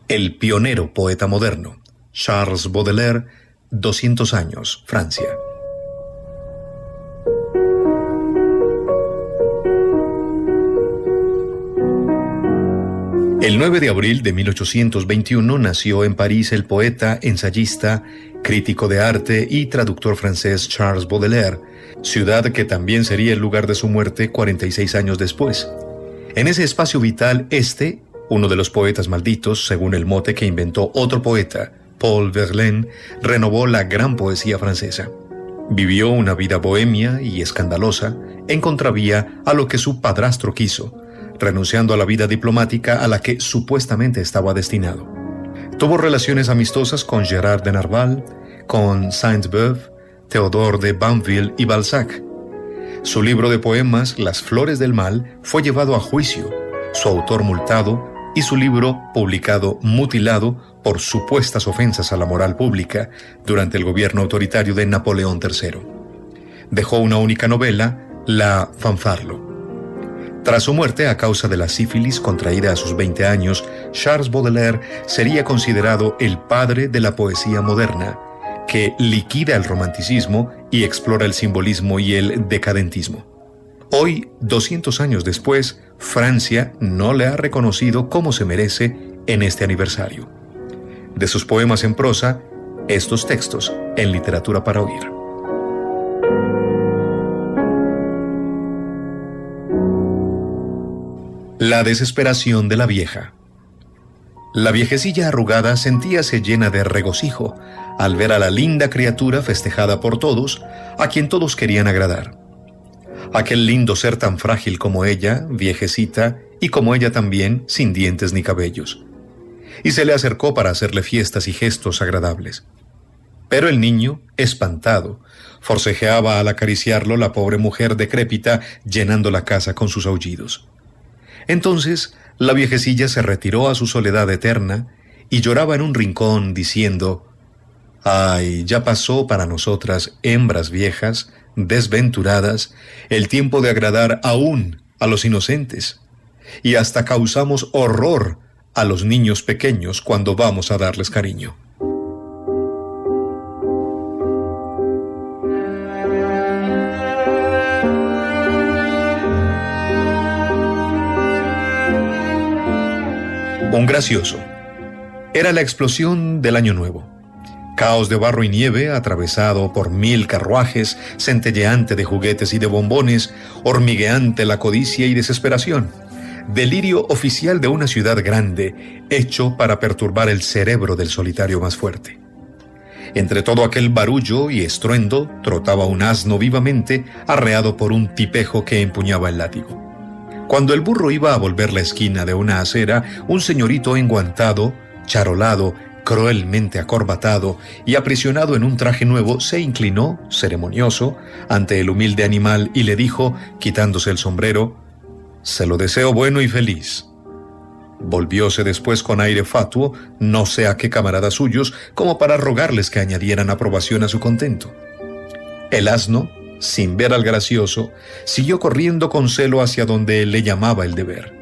El pionero poeta moderno, Charles Baudelaire, 200 años, Francia. El 9 de abril de 1821 nació en París el poeta, ensayista, crítico de arte y traductor francés Charles Baudelaire, ciudad que también sería el lugar de su muerte 46 años después. En ese espacio vital, uno de los poetas malditos, según el mote que inventó otro poeta, Paul Verlaine, renovó la gran poesía francesa. Vivió una vida bohemia y escandalosa, en contravía a lo que su padrastro quiso, renunciando a la vida diplomática a la que supuestamente estaba destinado. Tuvo relaciones amistosas con Gérard de Nerval, con Sainte-Beuve, Théodore de Banville y Balzac. Su libro de poemas, Las Flores del Mal, fue llevado a juicio, su autor multado y su libro publicado mutilado por supuestas ofensas a la moral pública durante el gobierno autoritario de Napoleón III. Dejó una única novela, La Fanfarlo. Tras su muerte a causa de la sífilis contraída a sus 20 años, Charles Baudelaire sería considerado el padre de la poesía moderna, que liquida el romanticismo y explora el simbolismo y el decadentismo. Hoy, 200 años después, Francia no le ha reconocido como se merece en este aniversario. De sus poemas en prosa, estos textos en Literatura para Oír. La desesperación de la vieja. La viejecilla arrugada sentíase llena de regocijo al ver a la linda criatura festejada por todos, a quien todos querían agradar. Aquel lindo ser tan frágil como ella, viejecita, y como ella también, sin dientes ni cabellos. Y se le acercó para hacerle fiestas y gestos agradables. Pero el niño, espantado, forcejeaba al acariciarlo la pobre mujer decrépita, llenando la casa con sus aullidos. Entonces la viejecilla se retiró a su soledad eterna y lloraba en un rincón diciendo: «Ay, ya pasó para nosotras, hembras viejas, desventuradas, el tiempo de agradar aún a los inocentes, y hasta causamos horror a los niños pequeños cuando vamos a darles cariño». Un gracioso. Era la explosión del Año Nuevo. Caos de barro y nieve, atravesado por 1000 carruajes, centelleante de juguetes y de bombones, hormigueante la codicia y desesperación. Delirio oficial de una ciudad grande, hecho para perturbar el cerebro del solitario más fuerte. Entre todo aquel barullo y estruendo, trotaba un asno vivamente, arreado por un tipejo que empuñaba el látigo. Cuando el burro iba a volver la esquina de una acera, un señorito enguantado, charolado, cruelmente acorbatado y aprisionado en un traje nuevo, se inclinó, ceremonioso, ante el humilde animal y le dijo, quitándose el sombrero: «Se lo deseo bueno y feliz». Volvióse después con aire fatuo, no sé a qué camaradas suyos, como para rogarles que añadieran aprobación a su contento. El asno, sin ver al gracioso, siguió corriendo con celo hacia donde le llamaba el deber.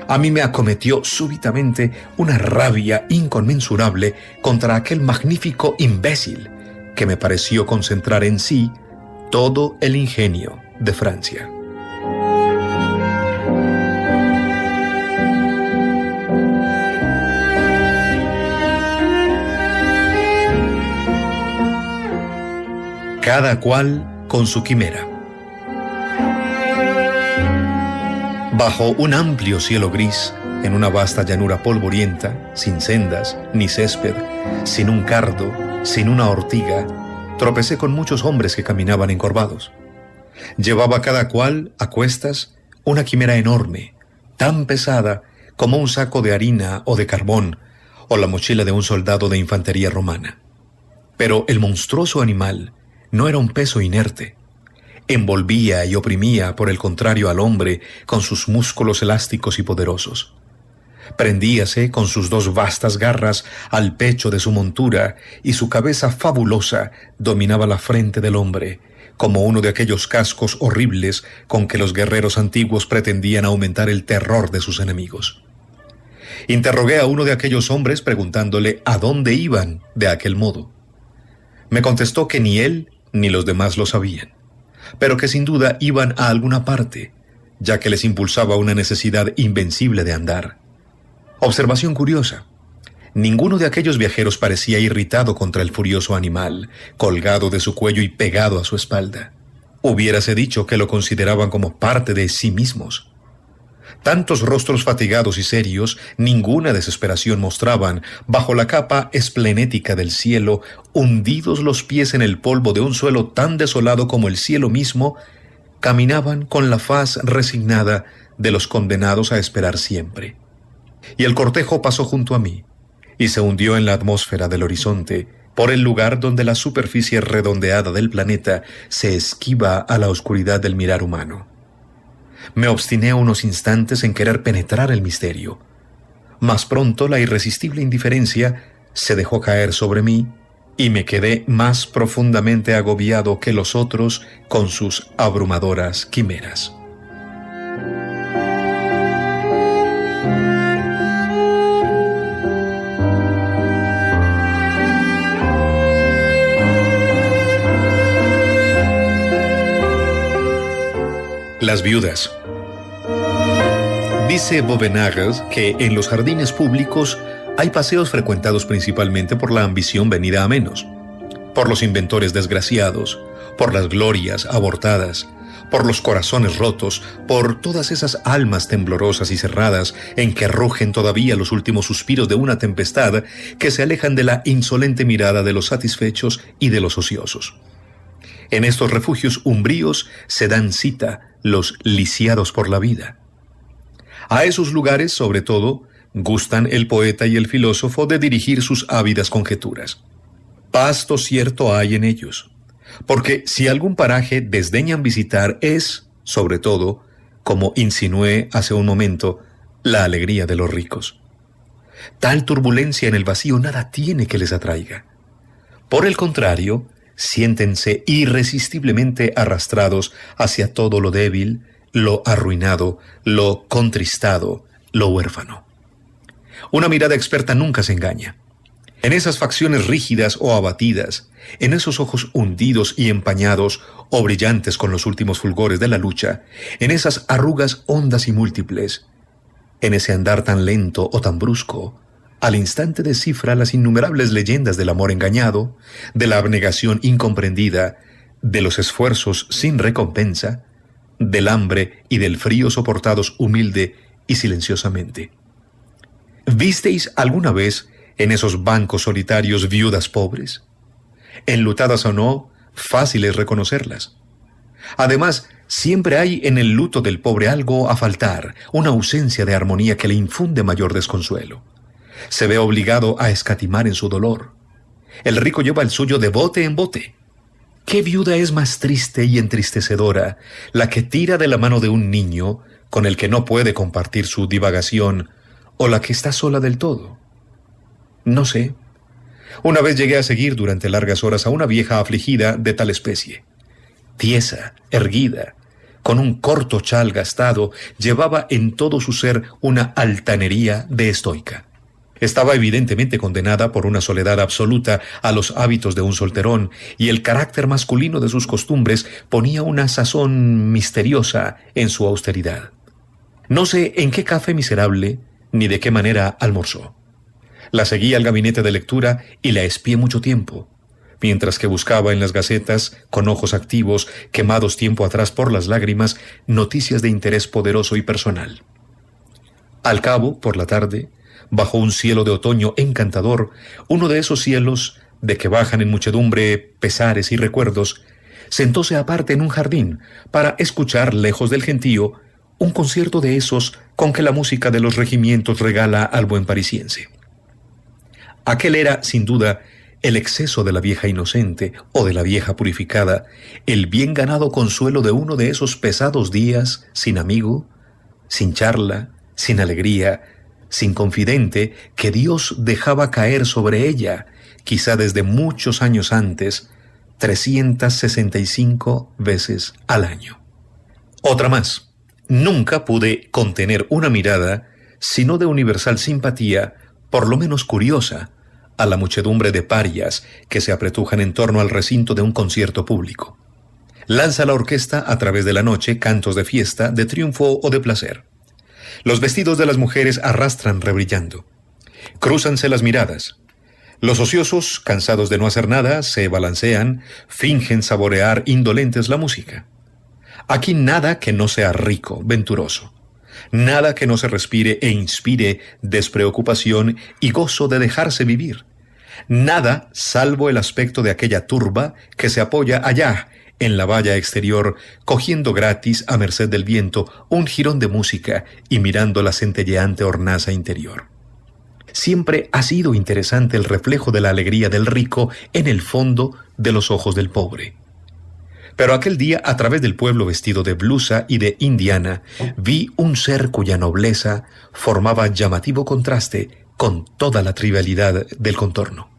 A mí me acometió súbitamente una rabia inconmensurable contra aquel magnífico imbécil que me pareció concentrar en sí todo el ingenio de Francia. Cada cual con su quimera. Bajo un amplio cielo gris, en una vasta llanura polvorienta, sin sendas, ni césped, sin un cardo, sin una ortiga, tropecé con muchos hombres que caminaban encorvados. Llevaba cada cual, a cuestas, una quimera enorme, tan pesada como un saco de harina o de carbón, o la mochila de un soldado de infantería romana. Pero el monstruoso animal no era un peso inerte. Envolvía y oprimía, por el contrario, al hombre con sus músculos elásticos y poderosos. Prendíase con sus 2 vastas garras al pecho de su montura y su cabeza fabulosa dominaba la frente del hombre, como uno de aquellos cascos horribles con que los guerreros antiguos pretendían aumentar el terror de sus enemigos. Interrogué a uno de aquellos hombres preguntándole a dónde iban de aquel modo. Me contestó que ni él ni los demás lo sabían, pero que sin duda iban a alguna parte, ya que les impulsaba una necesidad invencible de andar. Observación curiosa: ninguno de aquellos viajeros parecía irritado contra el furioso animal, colgado de su cuello y pegado a su espalda. Hubiérase dicho que lo consideraban como parte de sí mismos. Tantos rostros fatigados y serios, ninguna desesperación mostraban, bajo la capa esplenética del cielo, hundidos los pies en el polvo de un suelo tan desolado como el cielo mismo, caminaban con la faz resignada de los condenados a esperar siempre. Y el cortejo pasó junto a mí, y se hundió en la atmósfera del horizonte, por el lugar donde la superficie redondeada del planeta se esquiva a la oscuridad del mirar humano. Me obstiné unos instantes en querer penetrar el misterio. Mas pronto la irresistible indiferencia se dejó caer sobre mí y me quedé más profundamente agobiado que los otros con sus abrumadoras quimeras. Las viudas. Dice Vauvenargues que en los jardines públicos hay paseos frecuentados principalmente por la ambición venida a menos, por los inventores desgraciados, por las glorias abortadas, por los corazones rotos, por todas esas almas temblorosas y cerradas en que rugen todavía los últimos suspiros de una tempestad que se alejan de la insolente mirada de los satisfechos y de los ociosos. En estos refugios umbríos se dan cita los lisiados por la vida. A esos lugares, sobre todo, gustan el poeta y el filósofo de dirigir sus ávidas conjeturas. Pasto cierto hay en ellos, porque si algún paraje desdeñan visitar es, sobre todo, como insinué hace un momento, la alegría de los ricos. Tal turbulencia en el vacío nada tiene que les atraiga. Por el contrario, siéntense irresistiblemente arrastrados hacia todo lo débil, lo arruinado, lo contristado, lo huérfano. Una mirada experta nunca se engaña. En esas facciones rígidas o abatidas, en esos ojos hundidos y empañados o brillantes con los últimos fulgores de la lucha, en esas arrugas hondas y múltiples, en ese andar tan lento o tan brusco, al instante descifra las innumerables leyendas del amor engañado, de la abnegación incomprendida, de los esfuerzos sin recompensa, del hambre y del frío soportados humilde y silenciosamente. ¿Visteis alguna vez en esos bancos solitarios viudas pobres? Enlutadas o no, fácil es reconocerlas. Además, siempre hay en el luto del pobre algo a faltar, una ausencia de armonía que le infunde mayor desconsuelo. Se ve obligado a escatimar en su dolor. El rico lleva el suyo de bote en bote. ¿Qué viuda es más triste y entristecedora, la que tira de la mano de un niño con el que no puede compartir su divagación, o la que está sola del todo? No sé. Una vez llegué a seguir durante largas horas a una vieja afligida de tal especie. Tiesa, erguida, con un corto chal gastado, llevaba en todo su ser una altanería de estoica. Estaba evidentemente condenada por una soledad absoluta a los hábitos de un solterón, y el carácter masculino de sus costumbres ponía una sazón misteriosa en su austeridad. No sé en qué café miserable ni de qué manera almorzó. La seguí al gabinete de lectura y la espié mucho tiempo, mientras que buscaba en las gacetas, con ojos activos, quemados tiempo atrás por las lágrimas, noticias de interés poderoso y personal. Al cabo, por la tarde, bajo un cielo de otoño encantador, uno de esos cielos de que bajan en muchedumbre pesares y recuerdos, sentóse aparte en un jardín para escuchar, lejos del gentío, un concierto de esos con que la música de los regimientos regala al buen parisiense. Aquel era, sin duda, el exceso de la vieja inocente o de la vieja purificada, el bien ganado consuelo de uno de esos pesados días sin amigo, sin charla, sin alegría, sin confidente, que Dios dejaba caer sobre ella, quizá desde muchos años antes, 365 veces al año. Otra más. Nunca pude contener una mirada sino de universal simpatía, por lo menos curiosa, a la muchedumbre de parias que se apretujan en torno al recinto de un concierto público. Lanza la orquesta a través de la noche cantos de fiesta, de triunfo o de placer. Los vestidos de las mujeres arrastran rebrillando. Crúzanse las miradas. Los ociosos, cansados de no hacer nada, se balancean, fingen saborear indolentes la música. Aquí nada que no sea rico, venturoso. Nada que no se respire e inspire despreocupación y gozo de dejarse vivir. Nada salvo el aspecto de aquella turba que se apoya allá, en la valla exterior, cogiendo gratis, a merced del viento, un jirón de música y mirando la centelleante hornaza interior. Siempre ha sido interesante el reflejo de la alegría del rico en el fondo de los ojos del pobre. Pero aquel día, a través del pueblo vestido de blusa y de indiana, vi un ser cuya nobleza formaba llamativo contraste con toda la trivialidad del contorno.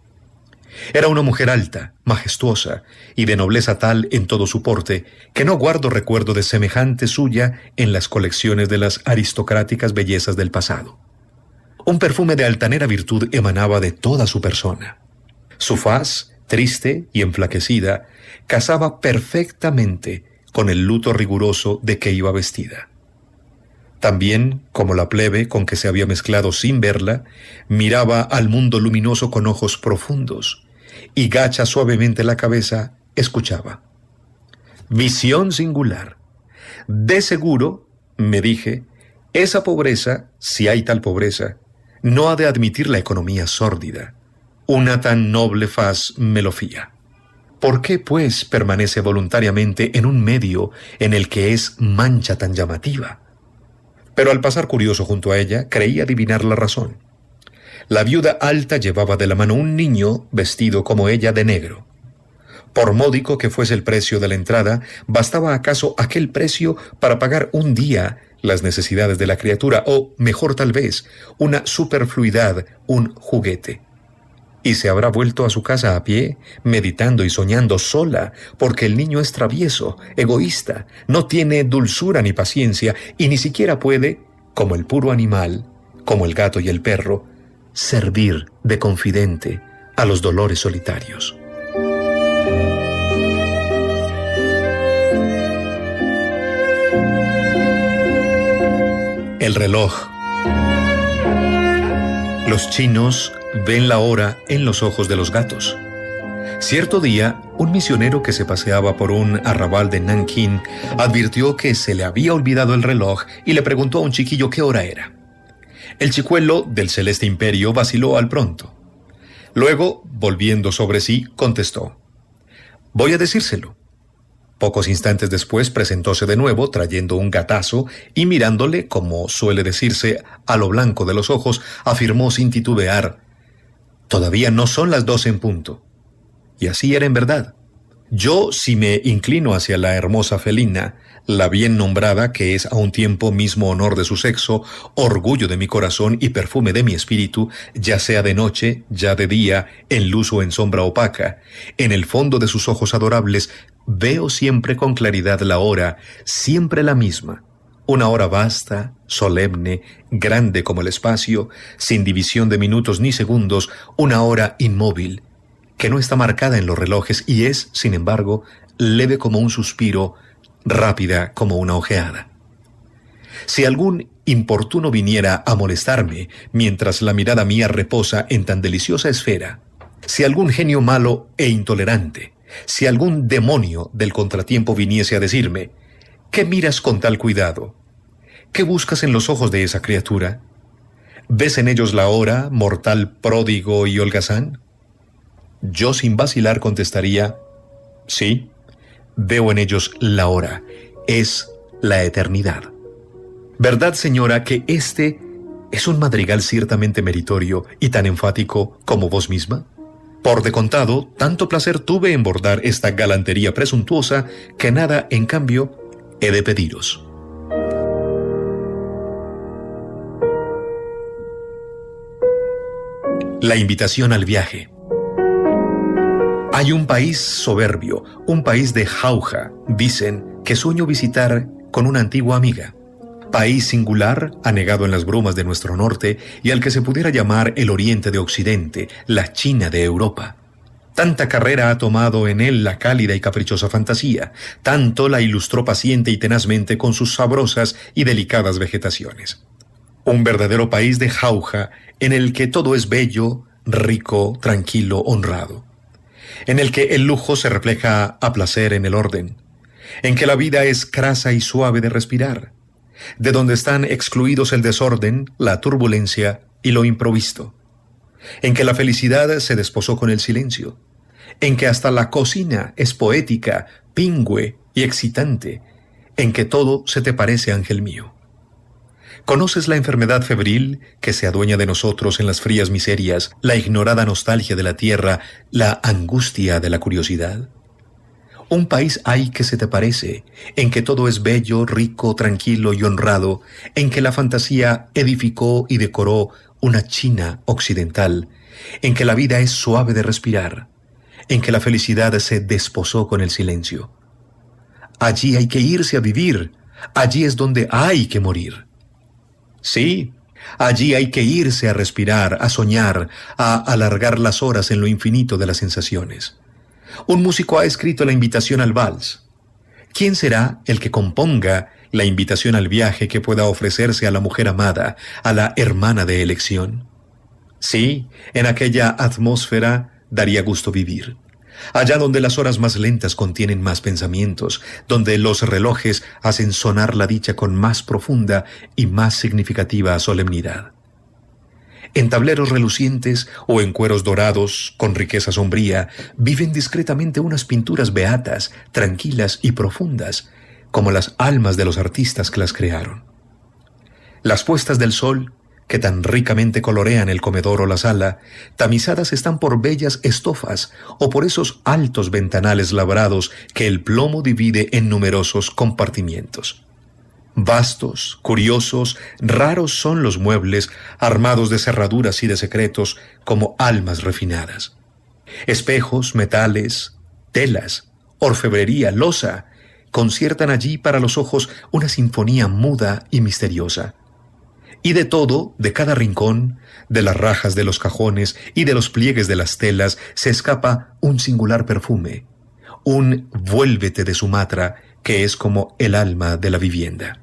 Era una mujer alta, majestuosa y de nobleza tal en todo su porte que no guardo recuerdo de semejante suya en las colecciones de las aristocráticas bellezas del pasado. Un perfume de altanera virtud emanaba de toda su persona. Su faz, triste y enflaquecida, casaba perfectamente con el luto riguroso de que iba vestida. También, como la plebe con que se había mezclado sin verla, miraba al mundo luminoso con ojos profundos, y gacha suavemente la cabeza, escuchaba. Visión singular. De seguro, me dije, esa pobreza, si hay tal pobreza, no ha de admitir la economía sórdida. Una tan noble faz me lo fía. ¿Por qué, pues, permanece voluntariamente en un medio en el que es mancha tan llamativa? Pero al pasar curioso junto a ella, creí adivinar la razón. La viuda alta llevaba de la mano un niño vestido como ella de negro. Por módico que fuese el precio de la entrada, ¿bastaba acaso aquel precio para pagar un día las necesidades de la criatura, o, mejor tal vez, una superfluidad, un juguete? Y se habrá vuelto a su casa a pie, meditando y soñando sola, porque el niño es travieso, egoísta, no tiene dulzura ni paciencia, y ni siquiera puede, como el puro animal, como el gato y el perro, servir de confidente a los dolores solitarios. El reloj. Los chinos ven la hora en los ojos de los gatos. Cierto día, un misionero que se paseaba por un arrabal de Nankín advirtió que se le había olvidado el reloj y le preguntó a un chiquillo qué hora era. El chicuelo del celeste imperio vaciló al pronto. Luego, volviendo sobre sí, contestó: «Voy a decírselo». Pocos instantes después presentóse de nuevo trayendo un gatazo y mirándole, como suele decirse, a lo blanco de los ojos, afirmó sin titubear: «Todavía no son las 12 en punto». Y así era en verdad. Yo, si me inclino hacia la hermosa felina, la bien nombrada, que es a un tiempo mismo honor de su sexo, orgullo de mi corazón y perfume de mi espíritu, ya sea de noche, ya de día, en luz o en sombra opaca, en el fondo de sus ojos adorables, veo siempre con claridad la hora, siempre la misma, una hora vasta, solemne, grande como el espacio, sin división de minutos ni segundos, una hora inmóvil, que no está marcada en los relojes y es, sin embargo, leve como un suspiro, rápida como una ojeada. Si algún importuno viniera a molestarme mientras la mirada mía reposa en tan deliciosa esfera, si algún genio malo e intolerante, si algún demonio del contratiempo viniese a decirme: ¿qué miras con tal cuidado? ¿Qué buscas en los ojos de esa criatura? ¿Ves en ellos la hora, mortal pródigo y holgazán? Yo sin vacilar contestaría: sí, veo en ellos la hora, es la eternidad. ¿Verdad, señora, que este es un madrigal ciertamente meritorio y tan enfático como vos misma? Por de contado, tanto placer tuve en bordar esta galantería presuntuosa que nada, en cambio, he de pediros. La invitación al viaje. Hay un país soberbio, un país de jauja, dicen, que sueño visitar con una antigua amiga. país singular, anegado en las brumas de nuestro norte y al que se pudiera llamar el Oriente de Occidente, la China de Europa. Tanta carrera ha tomado en él la cálida y caprichosa fantasía, tanto la ilustró paciente y tenazmente con sus sabrosas y delicadas vegetaciones. Un verdadero país de jauja en el que todo es bello, rico, tranquilo, honrado. En el que el lujo se refleja a placer en el orden. En que la vida es crasa y suave de respirar. De donde están excluidos el desorden, la turbulencia y lo improvisto. En que la felicidad se desposó con el silencio. En que hasta la cocina es poética, pingüe y excitante. En que todo se te parece, ángel mío. ¿Conoces la enfermedad febril que se adueña de nosotros en las frías miserias, la ignorada nostalgia de la tierra, la angustia de la curiosidad? Un país hay que se te parece, en que todo es bello, rico, tranquilo y honrado, en que la fantasía edificó y decoró una China occidental, en que la vida es suave de respirar, en que la felicidad se desposó con el silencio. Allí hay que irse a vivir, allí es donde hay que morir. Sí, allí hay que irse a respirar, a soñar, a alargar las horas en lo infinito de las sensaciones. Un músico ha escrito la invitación al vals. ¿Quién será el que componga la invitación al viaje que pueda ofrecerse a la mujer amada, a la hermana de elección? Sí, en aquella atmósfera daría gusto vivir. Allá donde las horas más lentas contienen más pensamientos, donde los relojes hacen sonar la dicha con más profunda y más significativa solemnidad. En tableros relucientes o en cueros dorados, con riqueza sombría, viven discretamente unas pinturas beatas, tranquilas y profundas, como las almas de los artistas que las crearon. Las puestas del sol, que tan ricamente colorean el comedor o la sala, tamizadas están por bellas estofas o por esos altos ventanales labrados que el plomo divide en numerosos compartimientos. Vastos, curiosos, raros son los muebles, armados de cerraduras y de secretos, como almas refinadas. Espejos, metales, telas, orfebrería, loza, conciertan allí para los ojos una sinfonía muda y misteriosa. Y de todo, de cada rincón, de las rajas de los cajones y de los pliegues de las telas, se escapa un singular perfume, un vuélvete de Sumatra, que es como el alma de la vivienda.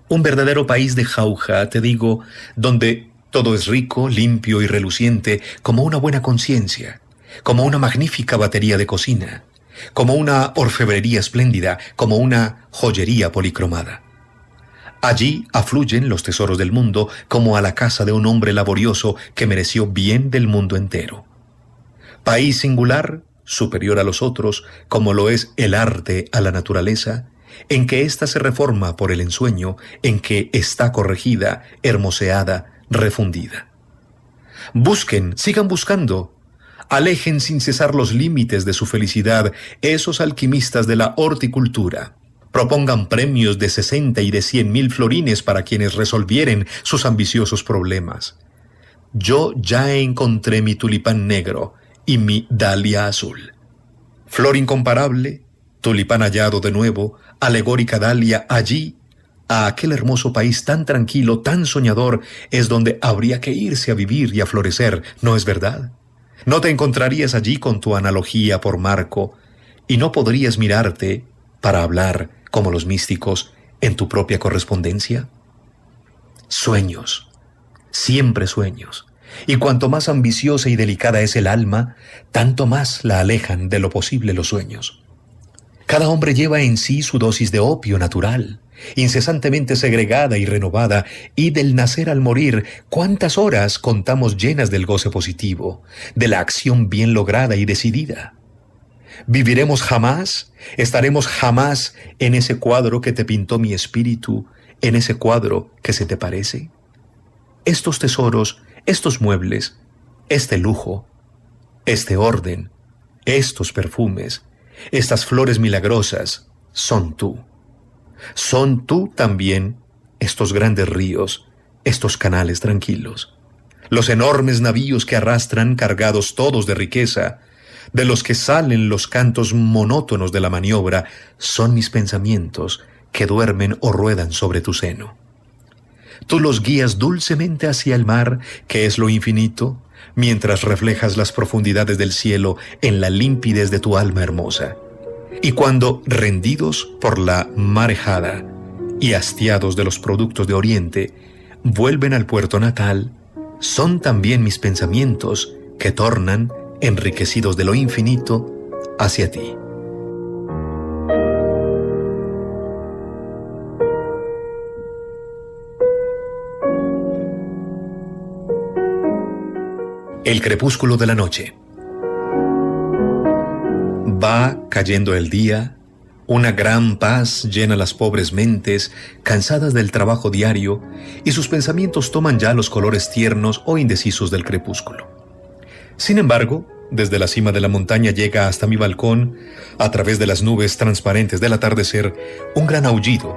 Un verdadero país de jauja, te digo, donde todo es rico, limpio y reluciente, como una buena conciencia, como una magnífica batería de cocina, como una orfebrería espléndida, como una joyería policromada. Allí afluyen los tesoros del mundo como a la casa de un hombre laborioso que mereció bien del mundo entero. País singular, superior a los otros, como lo es el arte a la naturaleza, en que ésta se reforma por el ensueño, en que está corregida, hermoseada, refundida. Busquen, sigan buscando. Alejen sin cesar los límites de su felicidad esos alquimistas de la horticultura. Propongan premios de 60 y de 100,000 florines para quienes resolvieren sus ambiciosos problemas. Yo ya encontré mi tulipán negro y mi dalia azul. Flor incomparable, tulipán hallado de nuevo, alegórica dalia, allí, a aquel hermoso país tan tranquilo, tan soñador, es donde habría que irse a vivir y a florecer, ¿no es verdad? ¿No te encontrarías allí con tu analogía por marco y no podrías mirarte para hablar, como los místicos, en tu propia correspondencia? Sueños, siempre sueños, y cuanto más ambiciosa y delicada es el alma, tanto más la alejan de lo posible los sueños. Cada hombre lleva en sí su dosis de opio natural, incesantemente segregada y renovada, y del nacer al morir, ¿cuántas horas contamos llenas del goce positivo, de la acción bien lograda y decidida? ¿Viviremos jamás? ¿Estaremos jamás en ese cuadro que te pintó mi espíritu, en ese cuadro que se te parece? Estos tesoros, estos muebles, este lujo, este orden, estos perfumes, estas flores milagrosas, son tú. Son tú también estos grandes ríos, estos canales tranquilos, los enormes navíos que arrastran cargados todos de riqueza, de los que salen los cantos monótonos de la maniobra, son mis pensamientos que duermen o ruedan sobre tu seno. Tú los guías dulcemente hacia el mar, que es lo infinito, mientras reflejas las profundidades del cielo en la limpidez de tu alma hermosa. Y cuando, rendidos por la marejada y hastiados de los productos de Oriente, vuelven al puerto natal, son también mis pensamientos que tornan, enriquecidos de lo infinito, hacia ti. El crepúsculo de la noche. Va cayendo el día, una gran paz llena las pobres mentes cansadas del trabajo diario y sus pensamientos toman ya los colores tiernos o indecisos del crepúsculo. Sin embargo, desde la cima de la montaña llega hasta mi balcón, a través de las nubes transparentes del atardecer, un gran aullido,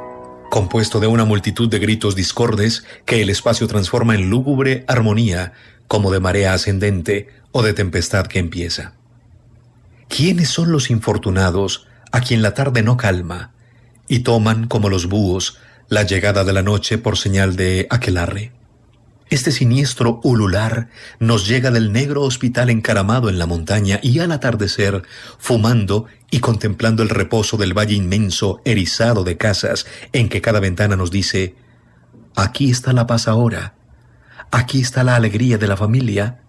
compuesto de una multitud de gritos discordes que el espacio transforma en lúgubre armonía, como de marea ascendente o de tempestad que empieza. ¿Quiénes son los infortunados a quien la tarde no calma y toman, como los búhos, la llegada de la noche por señal de aquelarre? Este siniestro ulular nos llega del negro hospital encaramado en la montaña y al atardecer, fumando y contemplando el reposo del valle inmenso erizado de casas en que cada ventana nos dice: aquí está la paz ahora, aquí está la alegría de la familia.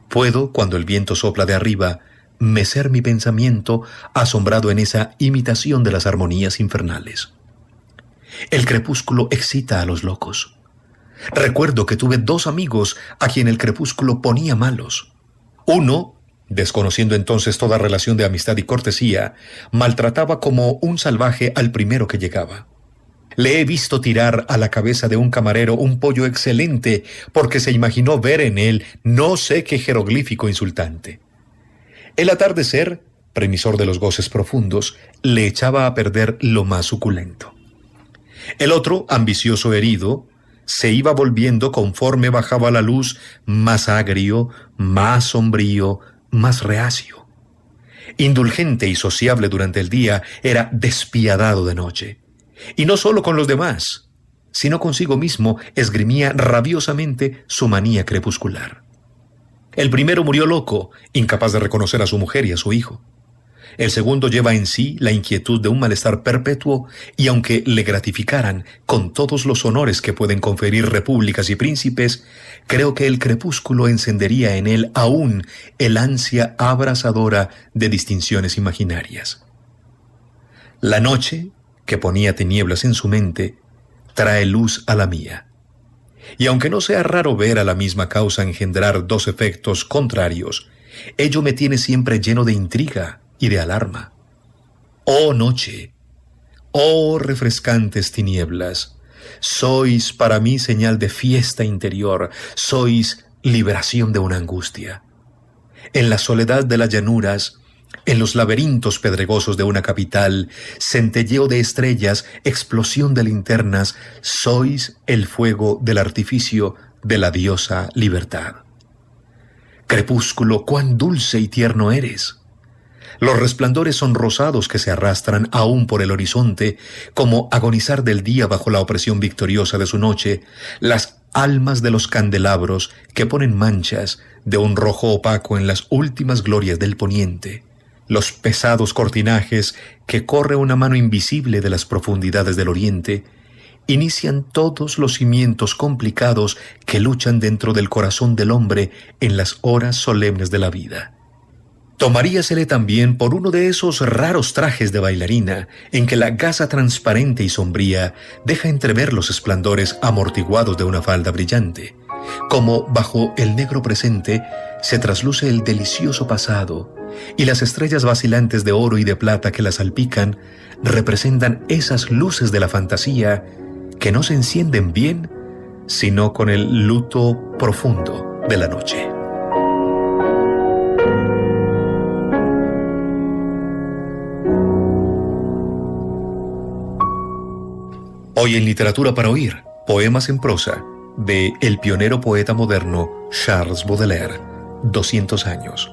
Puedo, cuando el viento sopla de arriba, mecer mi pensamiento asombrado en esa imitación de las armonías infernales. El crepúsculo excita a los locos. Recuerdo que tuve 2 amigos a quien el crepúsculo ponía malos. Uno, desconociendo entonces toda relación de amistad y cortesía, maltrataba como un salvaje al primero que llegaba. Le he visto tirar a la cabeza de un camarero un pollo excelente porque se imaginó ver en él no sé qué jeroglífico insultante. El atardecer, premisor de los goces profundos, le echaba a perder lo más suculento. El otro, ambicioso herido, se iba volviendo conforme bajaba la luz más agrio, más sombrío, más reacio. Indulgente y sociable durante el día, era despiadado de noche. Y no solo con los demás, sino consigo mismo esgrimía rabiosamente su manía crepuscular. El primero murió loco, incapaz de reconocer a su mujer y a su hijo. El segundo lleva en sí la inquietud de un malestar perpetuo y aunque le gratificaran con todos los honores que pueden conferir repúblicas y príncipes, creo que el crepúsculo encendería en él aún el ansia abrasadora de distinciones imaginarias. La noche, que ponía tinieblas en su mente, trae luz a la mía. Y aunque no sea raro ver a la misma causa engendrar 2 efectos contrarios, ello me tiene siempre lleno de intriga y de alarma. Oh noche, oh refrescantes tinieblas, sois para mí señal de fiesta interior, sois liberación de una angustia. En la soledad de las llanuras, en los laberintos pedregosos de una capital, centelleo de estrellas, explosión de linternas, sois el fuego del artificio de la diosa libertad. Crepúsculo, cuán dulce y tierno eres. Los resplandores son rosados que se arrastran aún por el horizonte, como agonizar del día bajo la opresión victoriosa de su noche, las almas de los candelabros que ponen manchas de un rojo opaco en las últimas glorias del poniente, los pesados cortinajes que corre una mano invisible de las profundidades del oriente, inician todos los cimientos complicados que luchan dentro del corazón del hombre en las horas solemnes de la vida. Tomaríasele también por uno de esos raros trajes de bailarina en que la gasa transparente y sombría deja entrever los esplendores amortiguados de una falda brillante, como bajo el negro presente se trasluce el delicioso pasado y las estrellas vacilantes de oro y de plata que la salpican representan esas luces de la fantasía que no se encienden bien sino con el luto profundo de la noche. Hoy en Literatura para Oír, poemas en prosa, de el pionero poeta moderno Charles Baudelaire, 200 años.